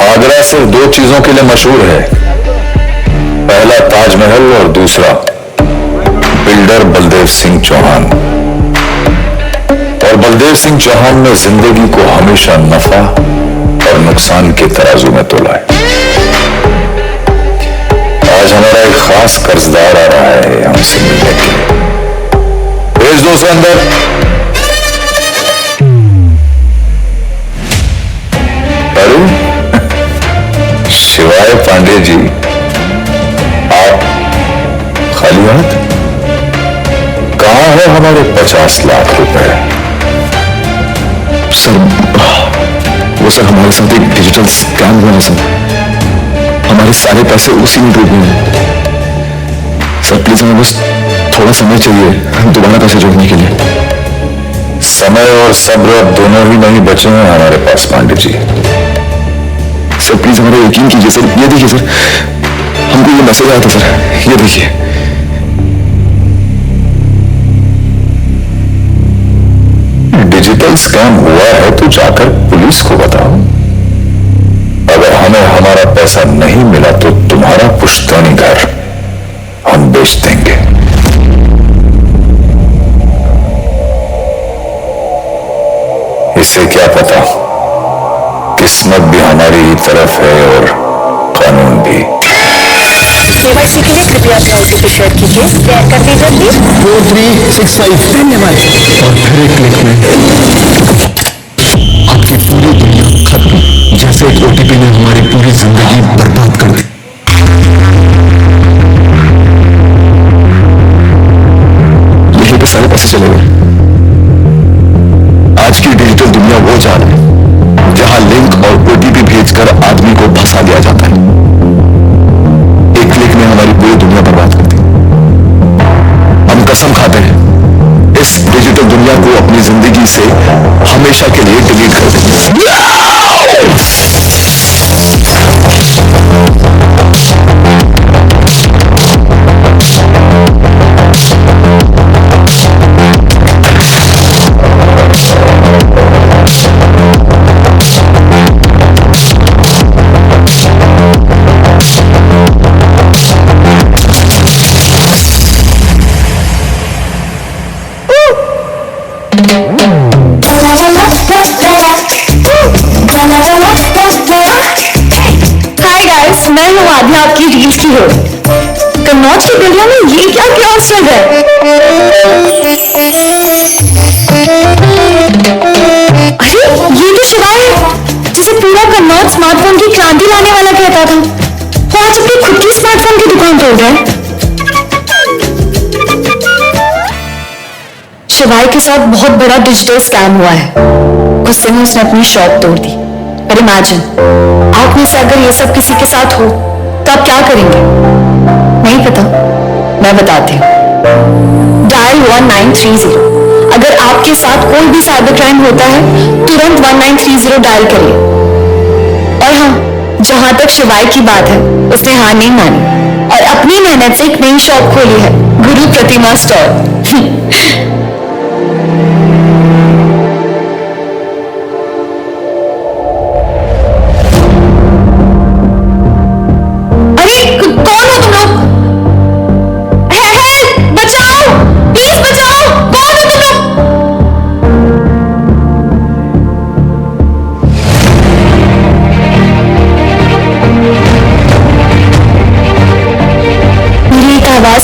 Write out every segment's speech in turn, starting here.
आगरा सिर्फ दो चीजों के लिए मशहूर है, पहला ताजमहल और दूसरा बिल्डर बलदेव सिंह चौहान। और बलदेव सिंह चौहान ने जिंदगी को हमेशा नफा और नुकसान के तराजू में तोला है। आज हमारा एक खास कर्जदार आ रहा है हमसे मिलने के लिए। भेज दो उसे अंदर। अरे शिवाय पांडे जी, आप खाली हाथ? कहां है हमारे 50 लाख रुपए? सर वो सर हमारे साथ एक डिजिटल स्कैम हुआ है सर, हमारे सारे पैसे उसी में डूब गए हैं सर। प्लीज हमें बस थोड़ा समय चाहिए दोबारा पैसे जोड़ने के लिए। समय और सब्र अब दोनों ही नहीं बचे हैं हमारे पास पांडे जी। सर प्लीज हमारा यकीन कीजिए सर। ये देखिए सर, हमको ये मैसेज आया था सर, ये देखिए। डिजिटल स्कैम हुआ है तो जाकर पुलिस को बताओ। अगर हमें हमारा पैसा नहीं मिला तो तुम्हारा पुश्तैनी घर हम बेच देंगे। इसे क्या पता, किस्मत भी हमारी ही तरफ है और कानून भी। केवाईसी के लिए कृपया अपना ओटीपी शेयर कीजिए। शेयर कर दीजिए प्लीज। 4365 धन्यवाद। और फिर एक क्लिक में आपकी पूरी दुनिया खत्म, जैसे एक ओटीपी ने हमारी पूरी जिंदगी बर्बाद कर दी। यहीं पे सारे पैसे चले गए। आज की डिजिटल दुनिया वो जान है जहां लिंक और ओटीपी भेजकर आदमी को फंसा दिया जाता है। एक क्लिक में हमारी पूरी दुनिया बर्बाद कर दी। हम कसम खाते हैं इस डिजिटल दुनिया को अपनी जिंदगी से हमेशा के लिए डिलीट कर देंगे। मैं हूँ आध्या, आपकी रील्स की हो। कन्नौज की गलियों में ये क्या क्योस चल रहा है? अरे ये तो शिवाय है, जिसे पूरा कन्नौज स्मार्टफोन की क्रांति लाने वाला कहता था। वो आज अपनी खुद की स्मार्टफोन की दुकान तोड़ रहा है। शिवाय के साथ बहुत बड़ा डिजिटल स्कैम हुआ है। उस दिन उसने अपनी शॉप तोड़ दी। पर इमेजिन, आप में से अगर ये सब किसी के साथ हो तो आप क्या करेंगे? नहीं पता? मैं बताती हूँ। डायल 1930। अगर आपके साथ कोई भी साइबर क्राइम होता है, तुरंत 1930 डायल करिए। और हाँ, जहां तक शिवाय की बात है, उसने हार नहीं मानी और अपनी मेहनत से एक नई शॉप खोली है, गुरु प्रतिमा स्टोर।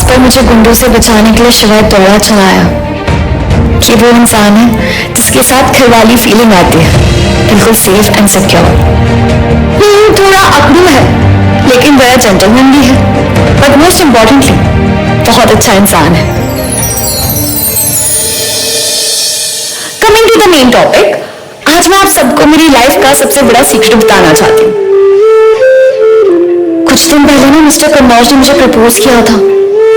पर मुझे गुंडों से बचाने के लिए शिवाय दौड़ा चलाया कि वो इंसान है जिसके साथ खिलवाली फीलिंग आती है, बिल्कुल सेफ एंड सिक्योर। थोड़ा अकड़ू है लेकिन बड़ा जेंटलमैन भी है। बट मोस्ट इंपॉर्टेंटली बहुत अच्छा इंसान है। Coming to the main topic, आज मैं आप सबको मेरी लाइफ का सबसे बड़ा सीक्रेट बताना चाहती हूँ। कुछ दिन पहले ना मिस्टर कन्नौज ने मुझे प्रपोज किया था।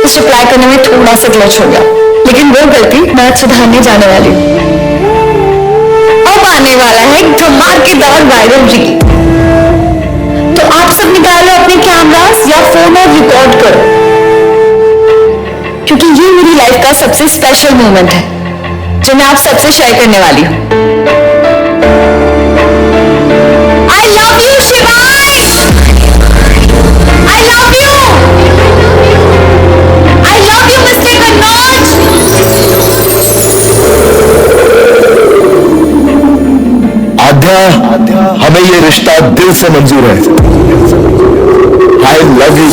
उस रिप्लाई करने में थोड़ा सा ग्लिच हो गया, लेकिन वो गलती मैं सुधारने जाने वाली हूँ। अब आने वाला है एक धमाकेदार वायरल रील, तो आप सब निकालो अपने कैमरास या फोन और रिकॉर्ड करो, क्योंकि ये मेरी लाइफ का सबसे स्पेशल मोमेंट है जो मैं आप सबसे शेयर करने वाली हूँ। I love you, शिवाय! I love you! I love you, Mr. Kannauj! आद्या, हमें ये रिश्ता दिल से मंजूर है। I love you.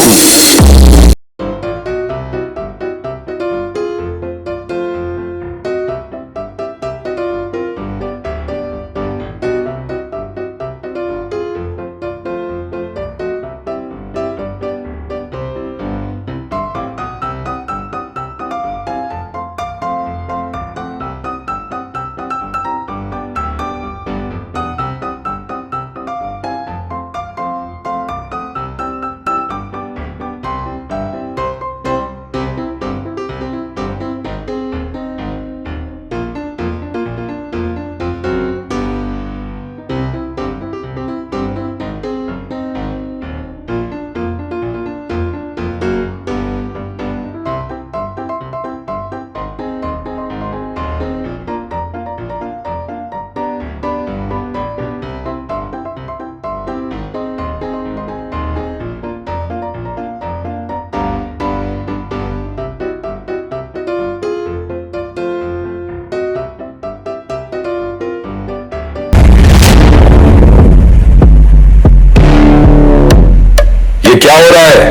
क्या हो रहा है?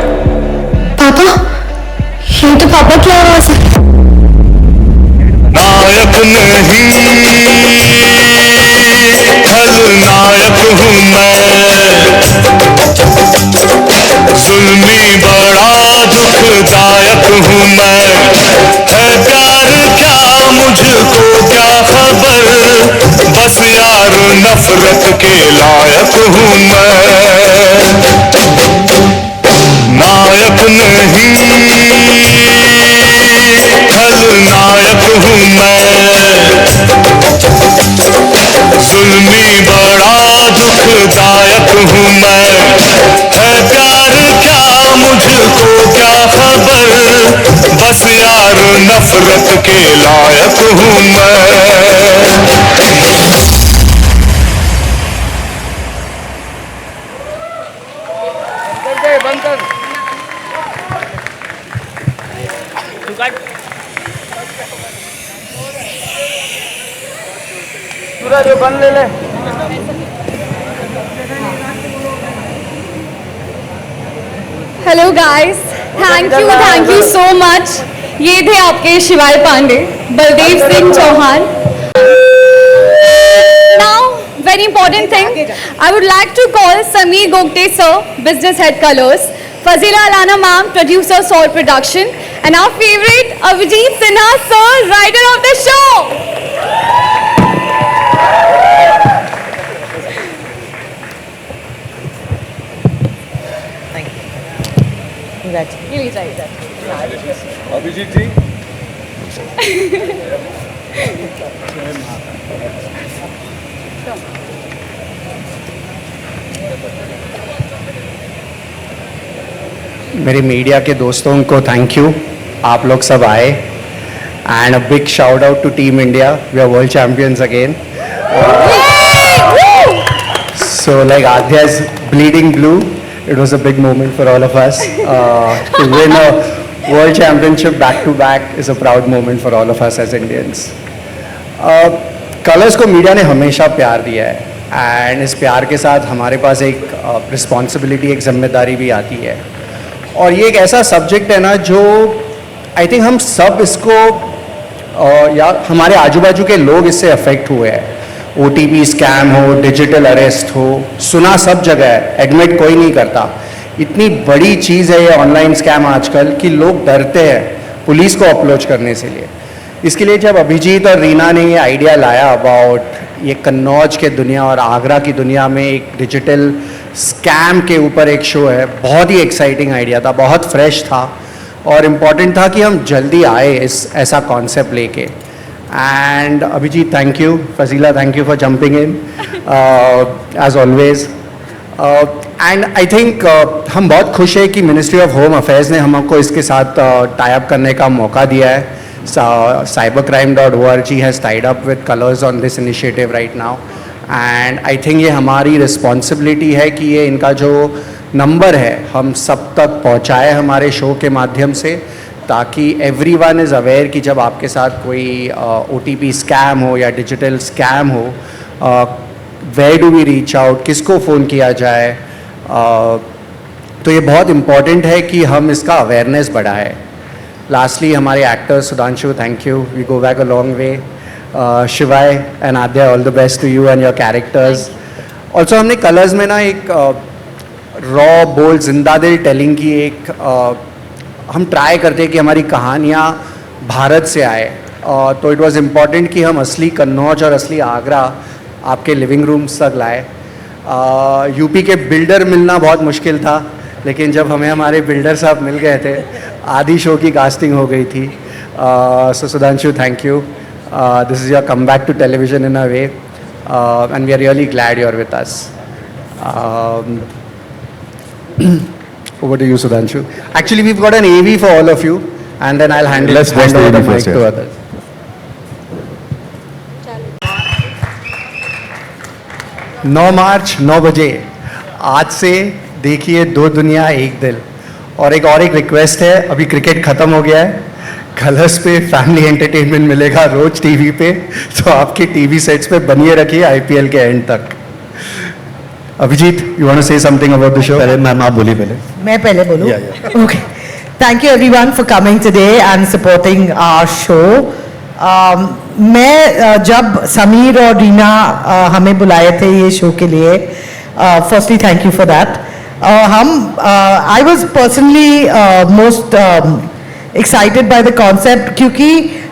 पापा, ये तो पापा की आवाज है। नायक नहीं खलनायक हूँ मैं, जुल्मी बड़ा दुखदायक हूँ मैं। है प्यार क्या मुझको क्या खबर, बस यार नफरत के लायक हूँ मैं। नायक नहीं खलनायक हूँ मैं, जुल्मी बड़ा दुखदायक हूँ मैं। है प्यार क्या मुझको क्या खबर, बस यार नफरत के लायक हूँ मैं। Hello guys, thank you so much. ये थे आपके Shivaay Pandey, Baldev Singh Chauhan. Now very important thing, I would like to call Sameer Gogte sir, business head Colors, Fazila Allana ma'am, producer Sol production, and our favourite Abhijeet Sinha sir, writer of the show. Abhijeet ji मेरे media के दोस्तों को thank you, आप लोग सब आए। And a big shout out to team India, we are world champions again. So like Adya is bleeding blue. It was a big moment for all of us. To win a world championship back to back is a proud moment for all of us as Indians. Colours को media ने हमेशा प्यार दिया है, and इस प्यार के साथ हमारे पास एक रिस्पॉन्सिबिलिटी, एक जिम्मेदारी भी आती है। और ये एक ऐसा सब्जेक्ट है ना जो आई थिंक हम सब इसको या हमारे आजू बाजू के लोग इससे अफेक्ट हुए हैं। OTP स्कैम हो, डिजिटल अरेस्ट हो, सुना सब जगह है, एडमिट कोई नहीं करता। इतनी बड़ी चीज़ है ये ऑनलाइन स्कैम आजकल कि लोग डरते हैं पुलिस को अप्रोच करने से लिए। इसके लिए जब अभिजीत और रीना ने ये आइडिया लाया अबाउट ये कन्नौज के दुनिया और आगरा की दुनिया में एक डिजिटल स्कैम के ऊपर एक शो है, बहुत ही एक्साइटिंग आइडिया था, बहुत फ्रेश था और इम्पॉर्टेंट था कि हम जल्दी आए इस ऐसा कॉन्सेप्ट लेके। And Abhijit thank you, Fazila thank you for jumping in as always. And I think हम बहुत खुश हैं कि मिनिस्ट्री ऑफ होम अफेयर्स ने हमको इसके साथ टाई अप करने का मौका दिया है। cybercrime.org has tied up with Colors on this initiative right now and I think ये हमारी रिस्पॉन्सिबिलिटी है कि ये इनका जो नंबर है हम सब तक पहुँचाए हमारे शो के माध्यम से, ताकि एवरीवन इज़ अवेयर कि जब आपके साथ कोई OTP स्कैम हो या डिजिटल स्कैम हो, where do we reach out, किसको फ़ोन किया जाए। तो ये बहुत इम्पॉर्टेंट है कि हम इसका अवेयरनेस बढ़ाएं। लास्टली हमारे actors Sudhanshu, thank you, we go back a long way. Shivaay and Aadya, all the best to you and your characters. Also हमने कलर्स में ना एक रॉ बोल्ड जिंदा दिल टेलिंग की एक हम ट्राई करते हैं कि हमारी कहानियाँ भारत से आए, तो इट वाज इम्पॉर्टेंट कि हम असली कन्नौज और असली आगरा आपके लिविंग रूम्स तक लाए। यूपी के बिल्डर मिलना बहुत मुश्किल था, लेकिन जब हमें हमारे बिल्डर साहब मिल गए थे, आधी शो की कास्टिंग हो गई थी। So Sudhanshu, thank you, this is your come back to television in a way and we are really glad you are with us. Over to you, Sudhanshu. Actually, we've got an AV for all of you, and then I'll hand over the mic to others. 9 मार्च 9 बजे आज से देखिए दो दुनिया एक दिल। और एक रिक्वेस्ट है, अभी क्रिकेट ख़त्म हो गया है, कलर्स पे फैमिली एंटरटेनमेंट मिलेगा रोज टीवी पे, तो आपके टीवी सेट्स पे बनिए रखिए IPL के एंड तक। Abhijit, you want to say something about the show? पहले मैम आप बोलिए पहले। मैं पहले बोलूँ? Okay. Thank you everyone for coming today and supporting our show. मैं जब समीर और रीना हमें बुलाए थे ये शो के लिए, firstly thank you for that. I was personally most excited by the concept क्योंकि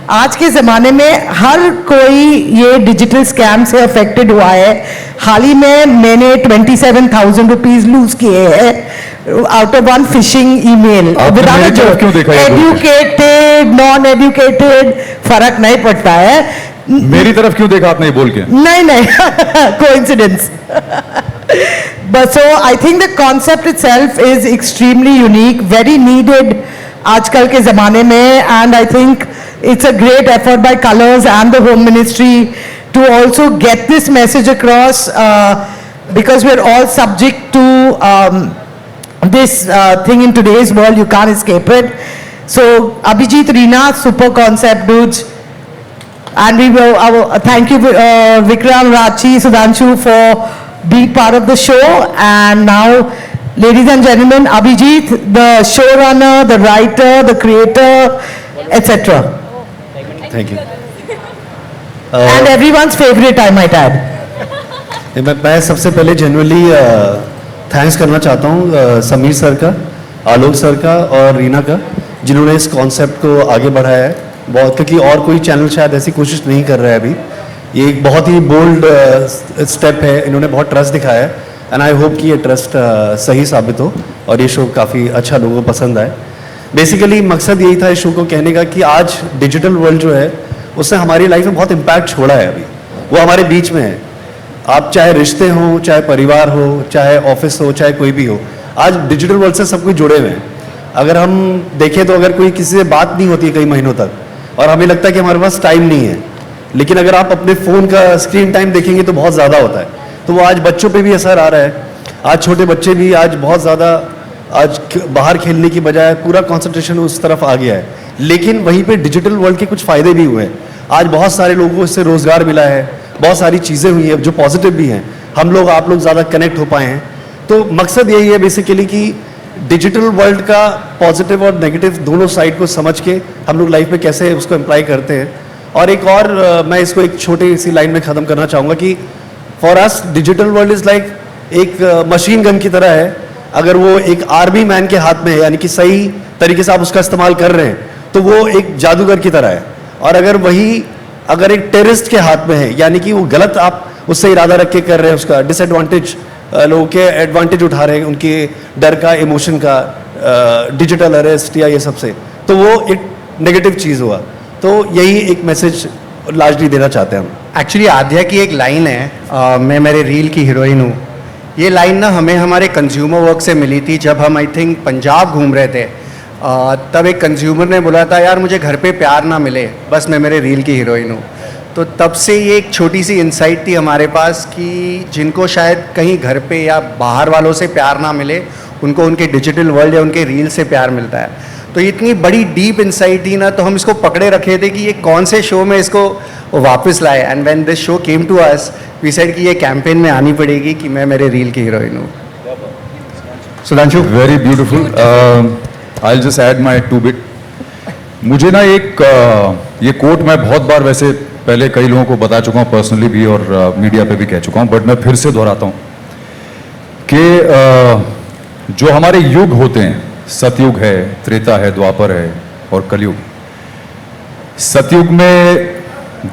आज के ज़माने में हर कोई ये डिजिटल स्कैम से अफेक्टेड हुआ है। हाल ही में मैंने 27,000 रुपीज़ लूज किए हैं out of one phishing email. Educated non educated फर्क नहीं पड़ता है। मेरी तरफ क्यों देखा आपने बोल के? नहीं coincidence. But so I think the concept itself is extremely unique, very needed आजकल के ज़माने में, and I think it's a great effort by Colors and the Home Ministry to also get this message across because we're all subject to this thing in today's world. You can't escape it. So Abhijit, Reena, super concept dudes, and we will thank you Vikram, Rachi, Sudhanshu for being part of the show. And now, ladies and gentlemen, Abhijit, the showrunner, the writer, the creator, etc. Thank you. And everyone's favorite, I might add. मैं सबसे पहले generally thanks करना चाहता हूँ Sameer sir का, आलोक sir का और रीना का, जिन्होंने इस कॉन्सेप्ट को आगे बढ़ाया है बहुत, क्योंकि और कोई चैनल शायद ऐसी कोशिश नहीं कर रहा है अभी। ये एक बहुत ही बोल्ड स्टेप है, इन्होंने बहुत ट्रस्ट दिखाया है एंड आई होप कि ये ट्रस्ट सही साबित हो और ये शो काफ़ी अच्छा लोगों को पसंद आए। बेसिकली मकसद यही था इस शो को कहने का कि आज डिजिटल वर्ल्ड जो है उसने हमारी लाइफ में बहुत इम्पैक्ट छोड़ा है, अभी वो हमारे बीच में है। आप चाहे रिश्ते हो, चाहे परिवार हो, चाहे ऑफिस हो, चाहे कोई भी हो, आज डिजिटल वर्ल्ड से सब कुछ जुड़े हुए हैं। अगर हम देखें तो अगर कोई किसी से बात नहीं होती है कई महीनों तक और हमें लगता है कि हमारे पास टाइम नहीं है, लेकिन अगर आप अपने फ़ोन का स्क्रीन टाइम देखेंगे तो बहुत ज़्यादा होता है। तो वो आज बच्चों पे भी असर आ रहा है। आज छोटे बच्चे भी आज बहुत ज़्यादा आज बाहर खेलने की बजाय पूरा कंसंट्रेशन उस तरफ आ गया है, लेकिन वहीं पे डिजिटल वर्ल्ड के कुछ फ़ायदे भी हुए हैं। आज बहुत सारे लोगों को इससे रोज़गार मिला है, बहुत सारी चीज़ें हुई हैं जो पॉजिटिव भी हैं। हम लोग आप लोग ज़्यादा कनेक्ट हो पाए हैं। तो मकसद यही है बेसिकली कि डिजिटल वर्ल्ड का पॉजिटिव और नेगेटिव दोनों साइड को समझ के हम लोग लाइफ में कैसे उसको अप्लाई करते हैं। और एक और मैं इसको एक छोटी सी लाइन में ख़त्म करना चाहूँगा कि for us digital world is like एक मशीन गन की तरह है अगर वो एक आर्मी मैन के हाथ में है, यानी कि सही तरीके से आप उसका इस्तेमाल कर रहे हैं, तो वो एक जादूगर की तरह है। और अगर एक टेररिस्ट के हाथ में है, यानी कि वो गलत आप उससे इरादा रख के कर रहे हैं, उसका डिसएडवांटेज, लोगों के एडवांटेज उठा रहे हैं, उनके डर का, इमोशन का, डिजिटल अरेस्ट या ये सब से, तो वो एक नेगेटिव चीज़ हुआ। तो यही एक मैसेज लार्जली देना चाहते हैं हम। एक्चुअली आद्या की एक लाइन है, मैं मेरे रील की हीरोइन हूँ। ये लाइन ना हमें हमारे कंज्यूमर वर्क से मिली थी जब हम आई थिंक पंजाब घूम रहे थे। तब एक कंज्यूमर ने बोला था, यार मुझे घर पे प्यार ना मिले, बस मैं मेरे रील की हीरोइन हूँ। तो तब से ये एक छोटी सी इंसाइट थी हमारे पास कि जिनको शायद कहीं घर पे या बाहर वालों से प्यार ना मिले, उनको उनके डिजिटल वर्ल्ड या उनके रील से प्यार मिलता है। तो इतनी बड़ी डीप इंसाइट थी ना, तो हम इसको पकड़े रखे थे कि ये कौन से शो में इसको वापस लाए। And when this show came to us, we said कि ये कैंपेन में आनी पड़ेगी कि मैं मेरे रील की हीरोइन हूँ। Sudhanshu, very beautiful. I will just add my 2 bit. मुझे ना एक ये कोट मैं बहुत बार वैसे पहले कई लोगों को बता चुका हूँ पर्सनली भी, और मीडिया पे भी कह चुका हूँ, बट मैं फिर से दोहराता हूँ कि जो हमारे युग होते हैं, सतयुग है, त्रेता है, द्वापर है और कलयुग। सतयुग में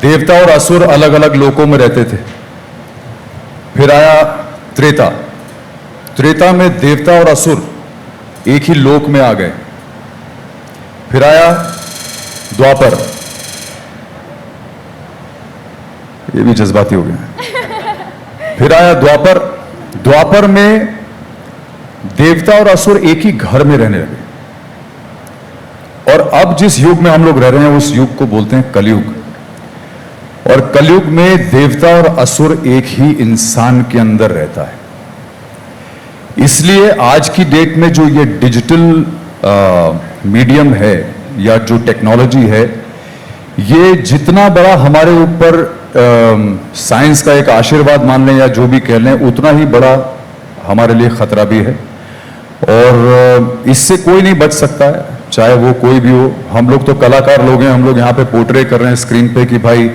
देवता और असुर अलग अलग लोकों में रहते थे। फिर आया त्रेता। त्रेता में देवता और असुर एक ही लोक में आ गए। फिर आया द्वापर, ये भी जज्बाती हो गया। फिर आया द्वापर। द्वापर में देवता और असुर एक ही घर में रहने लगे। और अब जिस युग में हम लोग रह रहे हैं, उस युग को बोलते हैं कलयुग। और कलयुग में देवता और असुर एक ही इंसान के अंदर रहता है। इसलिए आज की डेट में जो ये डिजिटल मीडियम है या जो टेक्नोलॉजी है, ये जितना बड़ा हमारे ऊपर साइंस का एक आशीर्वाद मान लें या जो भी कह लें, उतना ही बड़ा हमारे लिए खतरा भी है। और इससे कोई नहीं बच सकता है, चाहे वो कोई भी हो। हम लोग तो कलाकार लोग हैं, हम लोग यहाँ पे पोर्ट्रे कर रहे हैं स्क्रीन पे कि भाई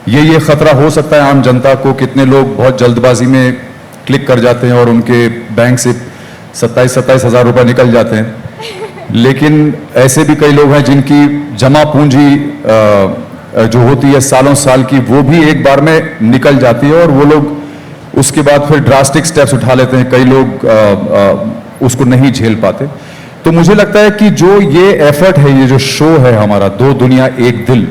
ये खतरा हो सकता है आम जनता को। कितने लोग बहुत जल्दबाजी में क्लिक कर जाते हैं और उनके बैंक से 27 हज़ार रुपये निकल जाते हैं। लेकिन ऐसे भी कई लोग हैं जिनकी जमा पूंजी जो होती है सालों साल की, वो भी एक बार में निकल जाती है और वो लोग उसके बाद फिर ड्रास्टिक स्टेप्स उठा लेते हैं। कई लोग उसको नहीं झेल पाते। तो मुझे लगता है कि जो ये एफर्ट है, ये जो शो है हमारा, 2 दुनिया एक दिल,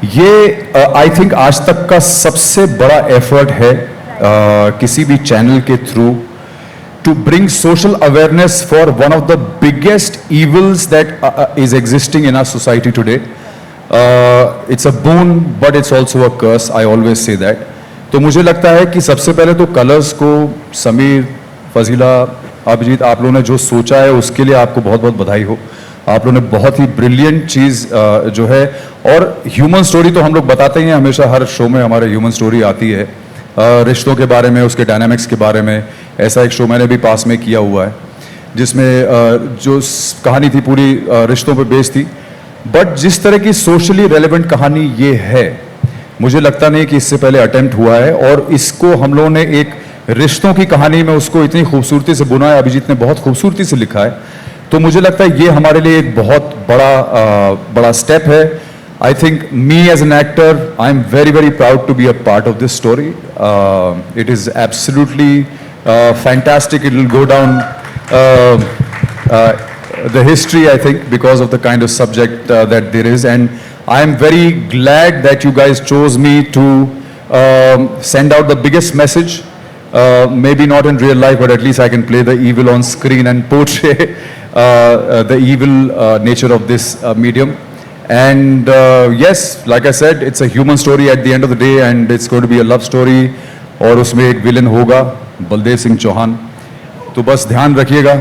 ये आई थिंक आज तक का सबसे बड़ा एफर्ट है किसी भी चैनल के through to bring social awareness for one of the biggest evils that is existing in our society today. It's a boon but it's also a curse, I always say that. तो मुझे लगता है कि सबसे पहले तो colours को, समीर, फजीला, अभिजीत, आप लोगों ने जो सोचा है उसके लिए आपको बहुत बहुत बधाई हो। आप लोगों ने बहुत ही ब्रिलियंट चीज़ जो है, और ह्यूमन स्टोरी तो हम लोग बताते ही हैं हमेशा, हर शो में हमारे ह्यूमन स्टोरी आती है, रिश्तों के बारे में, उसके डायनामिक्स के बारे में। ऐसा एक शो मैंने भी पास में किया हुआ है जिसमें जो कहानी थी पूरी रिश्तों पे बेस्ड थी। बट जिस तरह की सोशली रेलेवेंट कहानी ये है, मुझे लगता नहीं कि इससे पहले अटेम्प्ट हुआ है। और इसको हम लोगों ने एक रिश्तों की कहानी में उसको इतनी खूबसूरती से बुना है, अभिजीत ने बहुत खूबसूरती से लिखा है। तो मुझे लगता है ये हमारे लिए एक बहुत बड़ा स्टेप है। I think me as an actor, I am very very proud to be a part of this story. It is absolutely fantastic. It will go down the history, I think, because of the kind of subject that there is. And I am very glad that you guys chose me to send out the biggest message. Maybe not in real life, but at least I can play the evil on screen and portray the evil nature of this medium. And yes, like I said, it's a human story at the end of the day, and it's going to be a love story. और उसमें एक villain होगा, बलदेव सिंह चौहान। तो बस ध्यान रखिएगा,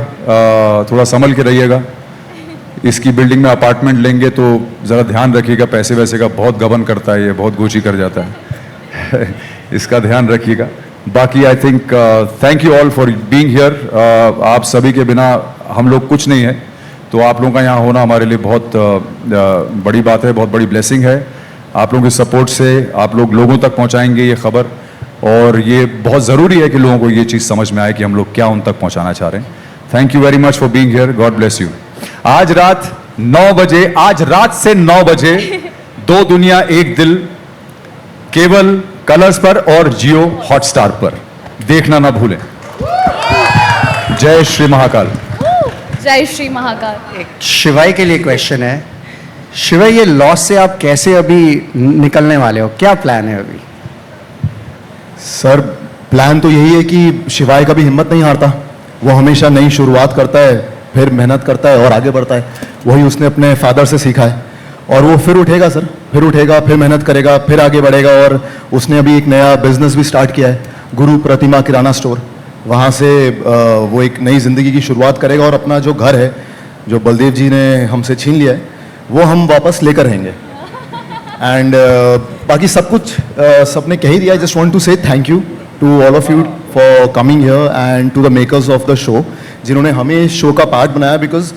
थोड़ा संभल के रहिएगा। इसकी बिल्डिंग में अपार्टमेंट लेंगे तो ज़रा ध्यान रखिएगा, पैसे वैसे का बहुत गबन करता है, ये बहुत गोची कर जाता है। इसका ध्यान रखिएगा। बाकी I think thank you all for being here. आप सभी के बिना हम लोग कुछ नहीं है, तो आप लोगों का यहाँ होना हमारे लिए बहुत बड़ी बात है, बहुत बड़ी ब्लेसिंग है। आप लोगों के सपोर्ट से आप लोग लोगों तक पहुँचाएंगे ये खबर। और ये बहुत ज़रूरी है कि लोगों को ये चीज़ समझ में आए कि हम लोग क्या उन तक पहुंचाना चाह रहे हैं. Thank you very much for being here. God bless you. आज रात 9 बजे, आज रात से 9 बजे दो दुनिया एक दिल केवल कलर्स पर और जियो हॉटस्टार पर देखना ना भूलें. जय श्री महाकाल. जय श्री महाकाल. एक शिवाय के लिए क्वेश्चन है. शिवाय, ये लॉस से आप कैसे अभी निकलने वाले हो? क्या प्लान है अभी? सर, प्लान तो यही है कि शिवाय कभी हिम्मत नहीं हारता. वो हमेशा नई शुरुआत करता है, फिर मेहनत करता है और आगे बढ़ता है. वही उसने अपने फादर से सीखा है और वो फिर उठेगा सर, फिर उठेगा, फिर मेहनत करेगा, फिर आगे बढ़ेगा. और उसने अभी एक नया बिजनेस भी स्टार्ट किया है, गुरु प्रतिमा किराना स्टोर. वहाँ से वो एक नई ज़िंदगी की शुरुआत करेगा और अपना जो घर है, जो बलदेव जी ने हमसे छीन लिया है, वो हम वापस लेकर रहेंगे. एंड बाकी सब कुछ सबने कह ही दिया. I just want to say thank you to all of you for coming here and to the makers of the show, जिन्होंने हमें इस शो का पार्ट बनाया. Because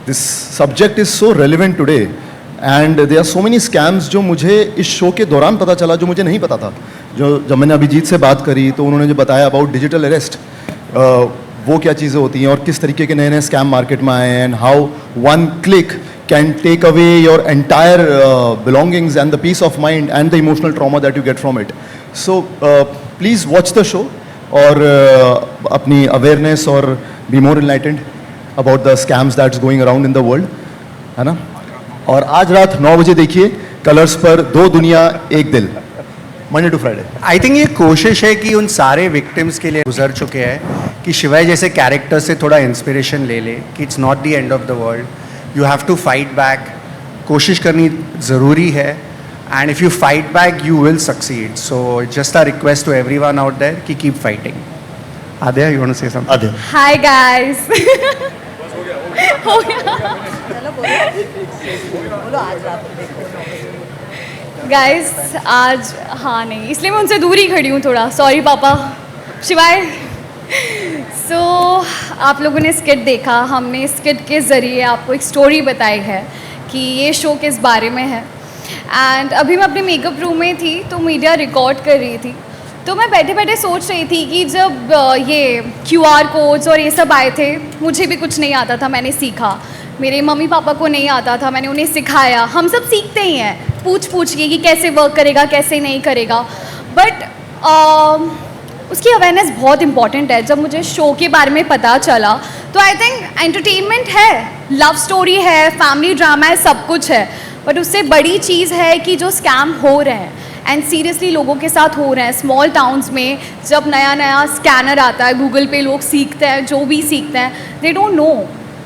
this subject is so relevant today and there are so many scams जो मुझे इस show के दौरान पता चला, जो मुझे नहीं पता था. जब मैंने अभिजीत से बात करी तो उन्होंने जो बताया अबाउट डिजिटल अरेस्ट, वो क्या चीज़ें होती हैं और किस तरीके के नए नए स्कैम मार्केट में आए हैं, and how one click can take away your entire belongings and the peace of mind and the emotional trauma that you get from it. So please watch the show और अपनी awareness और be more enlightened about the scams that's going around in the world, है ना. और आज रात 9 बजे देखिए कलर्स पर दो दुनिया एक दिल, Monday to Friday. I think ये कोशिश है कि उन सारे विक्टिम्स के लिए गुजर चुके हैं कि शिवाय जैसे कैरेक्टर से थोड़ा इंस्पिरेशन ले ले कि it's not the end of the world. You have to fight back. कोशिश करनी ज़रूरी है. And if you fight back, you will succeed. So just a request to everyone out there कि keep fighting. Adya, you want to say something? Adya. Hi guys. हो गया. Guys, आज हाँ नहीं, इसलिए मैं उनसे दूर ही खड़ी हूँ थोड़ा. Sorry पापा. शिवाय. सो आप लोगों ने स्किट देखा. हमने स्किट के ज़रिए आपको एक स्टोरी बताई है कि ये शो किस बारे में है. एंड अभी मैं अपने मेकअप रूम में थी तो मीडिया रिकॉर्ड कर रही थी, तो मैं बैठे बैठे सोच रही थी कि जब ये QR कोड्स और ये सब आए थे, मुझे भी कुछ नहीं आता था, मैंने सीखा. मेरे मम्मी पापा को नहीं आता था, मैंने उन्हें सिखाया. हम सब सीखते ही हैं पूछ पूछ के कि कैसे वर्क करेगा, कैसे नहीं करेगा. बट उसकी अवेयरनेस बहुत इंपॉर्टेंट है. जब मुझे शो के बारे में पता चला तो आई थिंक एंटरटेनमेंट है, लव स्टोरी है, फैमिली ड्रामा है, सब कुछ है. बट उससे बड़ी चीज़ है कि जो स्कैम हो रहे हैं एंड सीरियसली लोगों के साथ हो रहे हैं स्मॉल टाउन्स में. जब नया नया स्कैनर आता है, गूगल पे लोग सीखते हैं, जो भी सीखते हैं, दे डोंट नो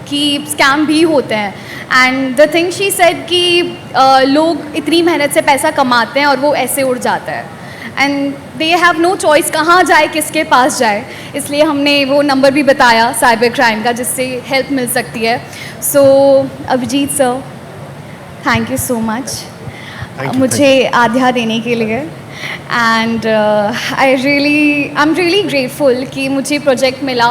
कि स्कैम भी होते हैं. And the thing she said कि लोग इतनी मेहनत से पैसा कमाते हैं और वो ऐसे उड़ जाता है. And they have no choice कहाँ जाए, किसके पास जाए. इसलिए हमने वो नंबर भी बताया साइबर क्राइम का, जिससे हेल्प मिल सकती है. So Abhijeet sir, thank you so much मुझे आध्या देने के लिए. And I am really grateful कि मुझे प्रोजेक्ट मिला.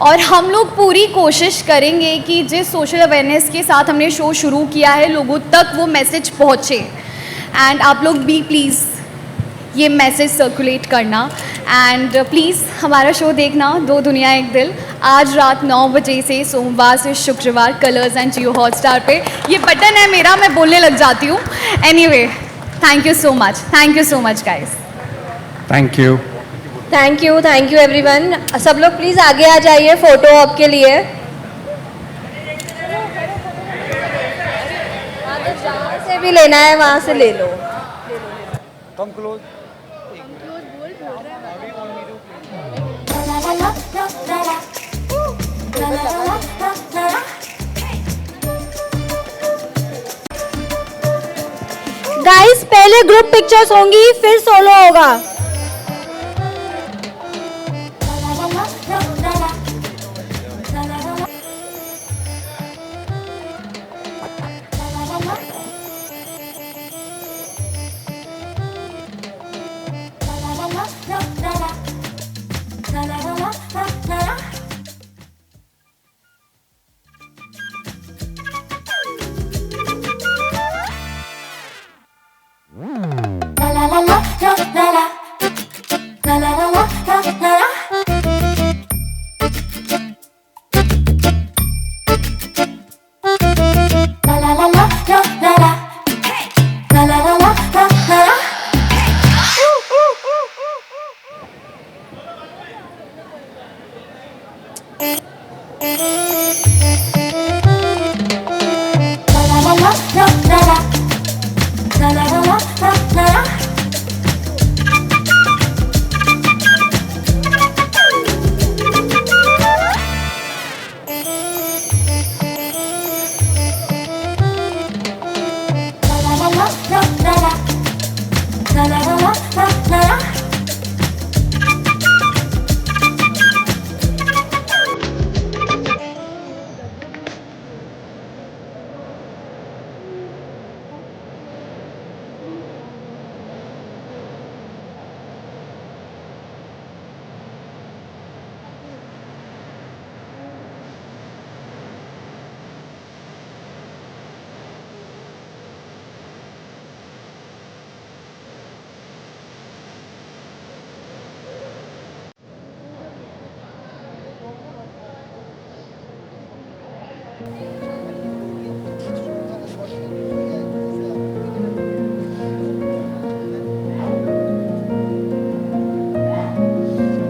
और हम लोग पूरी कोशिश करेंगे कि जिस सोशल अवेयरनेस के साथ हमने शो शुरू किया है, लोगों तक वो मैसेज पहुँचे. एंड आप लोग भी प्लीज़ ये मैसेज सर्कुलेट करना. एंड प्लीज़ हमारा शो देखना, दो दुनिया एक दिल, आज रात 9 बजे से सोमवार से शुक्रवार कलर्स एंड जियो हॉटस्टार पे. ये बटन है मेरा, मैं बोलने लग जाती हूँ. Anyway, thank you so much. Thank you so much guys. Thank you. Thank you everyone. सब लोग प्लीज़ आगे आ जाइए फोटो ऑप के लिए. जहाँ से भी लेना है वहाँ से ले लो. Come close. गाइस, पहले ग्रुप पिक्चर्स होंगी, फिर सोलो होगा. la la la la la la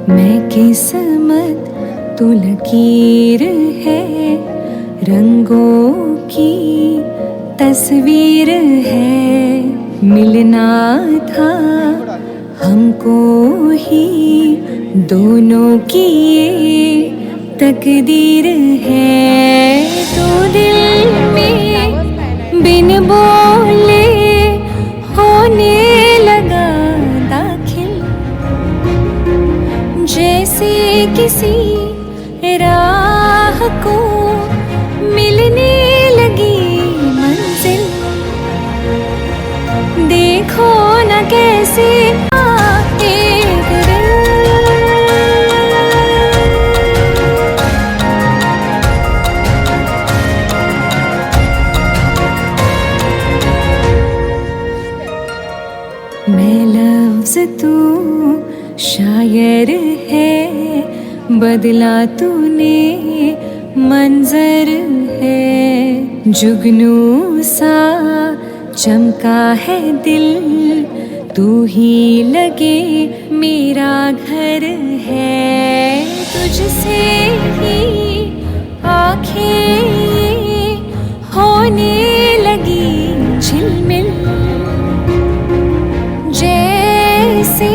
मैं किस्मत तो लकीर है, रंगों की तस्वीर है। मिलना था हमको ही दोनों की ये तकदीर है। तो दिल में बिन बोले होने लगा दाखिल, जैसे किसी राह को मिलने लगी मंजिल। देखो न कैसे एक दिल मैं लफ्ज़ तू शायर है, बदला तूने मंजर है। जुगनू सा चमका है दिल, तू ही लगे मेरा घर है। तुझसे ही आँखें होने लगी झिलमिल, जैसे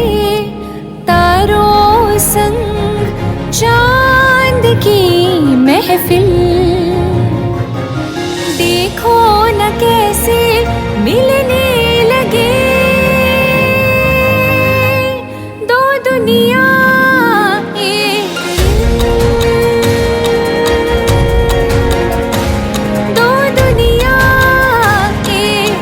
तारों संग चांद की महफिल। देखो न कैसे मिलने लगे दो दुनिया एक दिल। दो दुनिया एक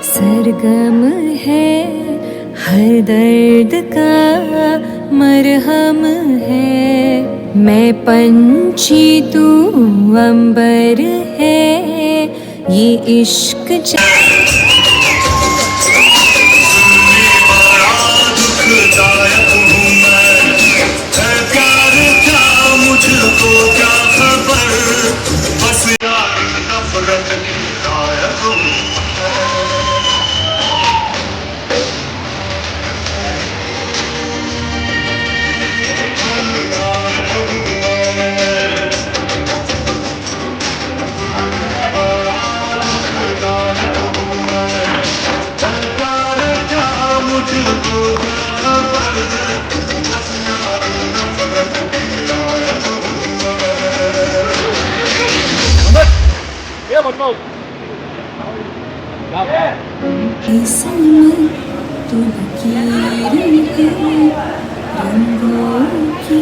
सरगम है, हर दर्द का मरहम है। मैं पंछी तू अंबर है, ये इश्क दुखदायक हूँ मैं, है प्यार क्या मुझको क्या खबर, बस यार नफरत की लायक हूँ। किस्मत तो लकीर है, रंगों की